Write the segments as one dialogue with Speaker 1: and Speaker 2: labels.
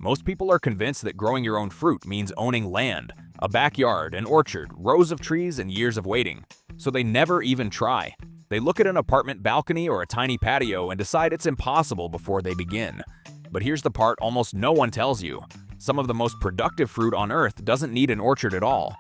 Speaker 1: Most people are convinced that growing your own fruit means owning land, a backyard, an orchard, rows of trees, and years of waiting. So they never even try. They look at an apartment balcony or a tiny patio and decide it's impossible before they begin. But here's the part almost no one tells you. Some of the most productive fruit on Earth doesn't need an orchard at all.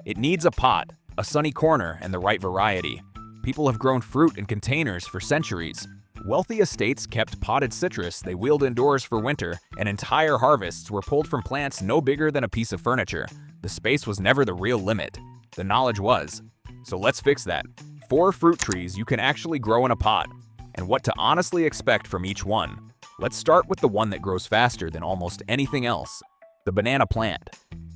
Speaker 1: It needs a pot, a sunny corner, and the right variety. People have grown fruit in containers for centuries. Wealthy estates kept potted citrus they wheeled indoors for winter, and entire harvests were pulled from plants no bigger than a piece of furniture. The space was never the real limit. The knowledge was. So let's fix that. 4 fruit trees you can actually grow in a pot, and what to honestly expect from each one. Let's start with the one that grows faster than almost anything else, the banana plant.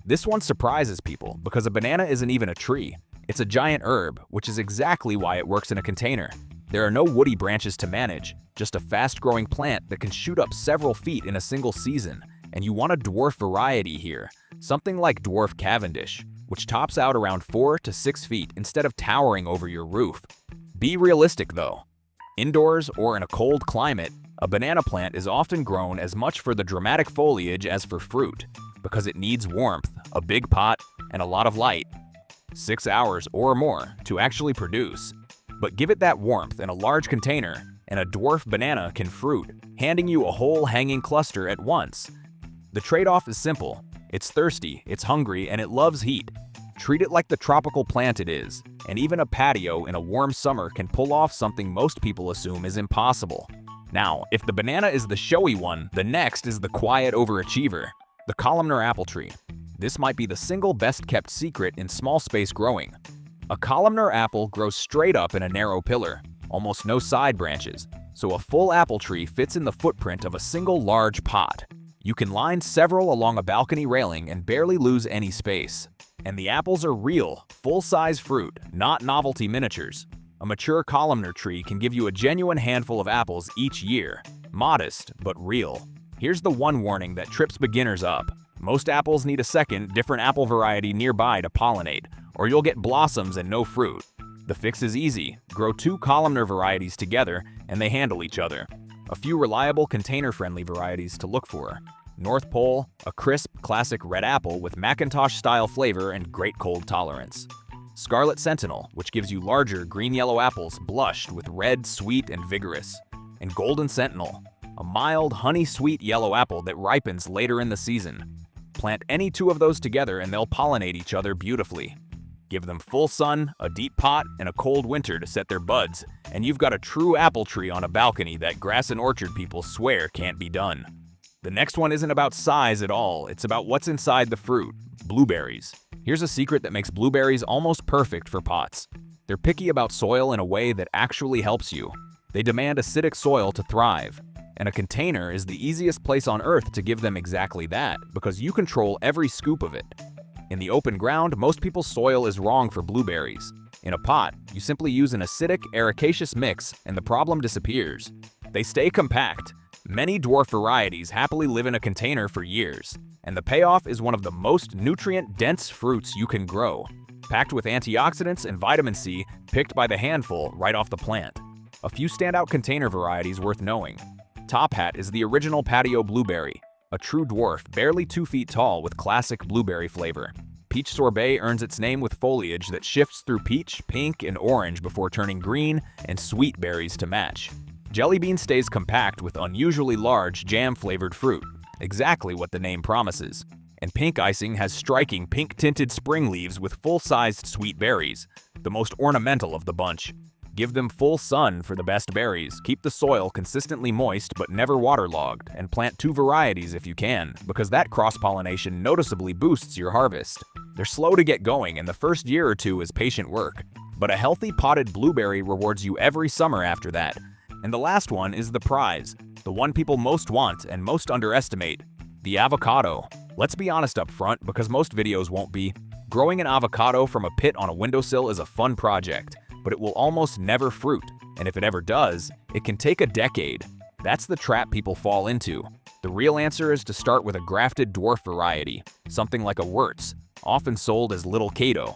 Speaker 1: This one surprises people because a banana isn't even a tree. It's a giant herb, which is exactly why it works in a container. There are no woody branches to manage, just a fast-growing plant that can shoot up several feet in a single season. And you want a dwarf variety here, something like dwarf Cavendish, which tops out around 4 to 6 feet instead of towering over your roof. Be realistic though. Indoors or in a cold climate, a banana plant is often grown as much for the dramatic foliage as for fruit, because it needs warmth, a big pot, and a lot of light. 6 hours or more to actually produce. But give it that warmth in a large container, and a dwarf banana can fruit, handing you a whole hanging cluster at once. The trade-off is simple. It's thirsty, it's hungry, and it loves heat. Treat it like the tropical plant it is, and even a patio in a warm summer can pull off something most people assume is impossible. Now, if the banana is the showy one, the next is the quiet overachiever, the columnar apple tree. This might be the single best-kept secret in small space growing. A columnar apple grows straight up in a narrow pillar, almost no side branches, so a full apple tree fits in the footprint of a single large pot. You can line several along a balcony railing and barely lose any space. And the apples are real, full-size fruit, not novelty miniatures. A mature columnar tree can give you a genuine handful of apples each year. Modest, but real. Here's the one warning that trips beginners up. Most apples need a second, different apple variety nearby to pollinate, or you'll get blossoms and no fruit. The fix is easy. Grow 2 columnar varieties together, and they handle each other. A few reliable container-friendly varieties to look for. North Pole, a crisp, classic red apple with Macintosh-style flavor and great cold tolerance. Scarlet Sentinel, which gives you larger green-yellow apples blushed with red, sweet, and vigorous. And Golden Sentinel, a mild, honey-sweet yellow apple that ripens later in the season. Plant any 2 of those together and they'll pollinate each other beautifully. Give them full sun, a deep pot, and a cold winter to set their buds, and you've got a true apple tree on a balcony that grass and orchard people swear can't be done. The next one isn't about size at all, it's about what's inside the fruit, blueberries. Here's a secret that makes blueberries almost perfect for pots. They're picky about soil in a way that actually helps you. They demand acidic soil to thrive, and a container is the easiest place on Earth to give them exactly that, because you control every scoop of it. In the open ground, most people's soil is wrong for blueberries. In a pot, you simply use an acidic, ericaceous mix and the problem disappears. They stay compact. Many dwarf varieties happily live in a container for years, and the payoff is one of the most nutrient-dense fruits you can grow, packed with antioxidants and vitamin C picked by the handful right off the plant. A few standout container varieties worth knowing. Top Hat is the original patio blueberry, a true dwarf barely 2 feet tall with classic blueberry flavor. Peach Sorbet earns its name with foliage that shifts through peach, pink, and orange before turning green and sweet berries to match. Jelly Bean stays compact with unusually large jam-flavored fruit, exactly what the name promises. And Pink Icing has striking pink-tinted spring leaves with full-sized sweet berries, the most ornamental of the bunch. Give them full sun for the best berries, keep the soil consistently moist but never waterlogged, and plant 2 varieties if you can, because that cross-pollination noticeably boosts your harvest. They're slow to get going, and the first year or 2 is patient work, but a healthy potted blueberry rewards you every summer after that. And the last one is the prize, the one people most want and most underestimate, the avocado. Let's be honest up front, because most videos won't be. Growing an avocado from a pit on a windowsill is a fun project, but it will almost never fruit, and if it ever does, it can take a decade. That's the trap people fall into. The real answer is to start with a grafted dwarf variety, something like a Wurtz, often sold as Little Cato,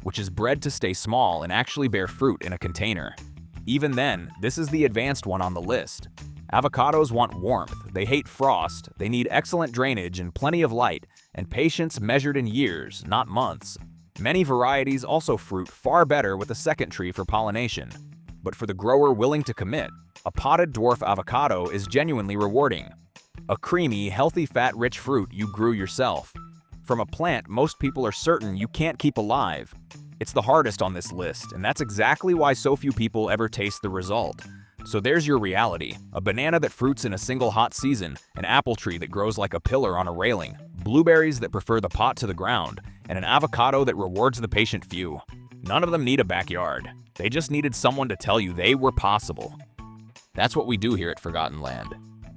Speaker 1: which is bred to stay small and actually bear fruit in a container. Even then, this is the advanced one on the list. Avocados want warmth, they hate frost, they need excellent drainage and plenty of light, and patience measured in years, not months. Many varieties also fruit far better with a second tree for pollination. But for the grower willing to commit, a potted dwarf avocado is genuinely rewarding. A creamy, healthy, fat-rich fruit you grew yourself. From a plant most people are certain you can't keep alive. It's the hardest on this list, and that's exactly why so few people ever taste the result. So there's your reality: a banana that fruits in a single hot season, an apple tree that grows like a pillar on a railing, blueberries that prefer the pot to the ground, and an avocado that rewards the patient few. None of them need a backyard. They just needed someone to tell you they were possible. That's what we do here at Forgotten Land.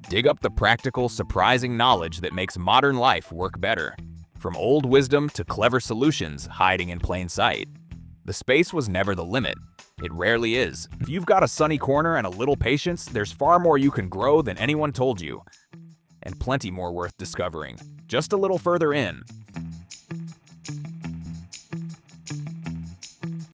Speaker 1: Dig up the practical, surprising knowledge that makes modern life work better. From old wisdom to clever solutions hiding in plain sight. The space was never the limit. It rarely is. If you've got a sunny corner and a little patience, there's far more you can grow than anyone told you. And plenty more worth discovering. Just a little further in,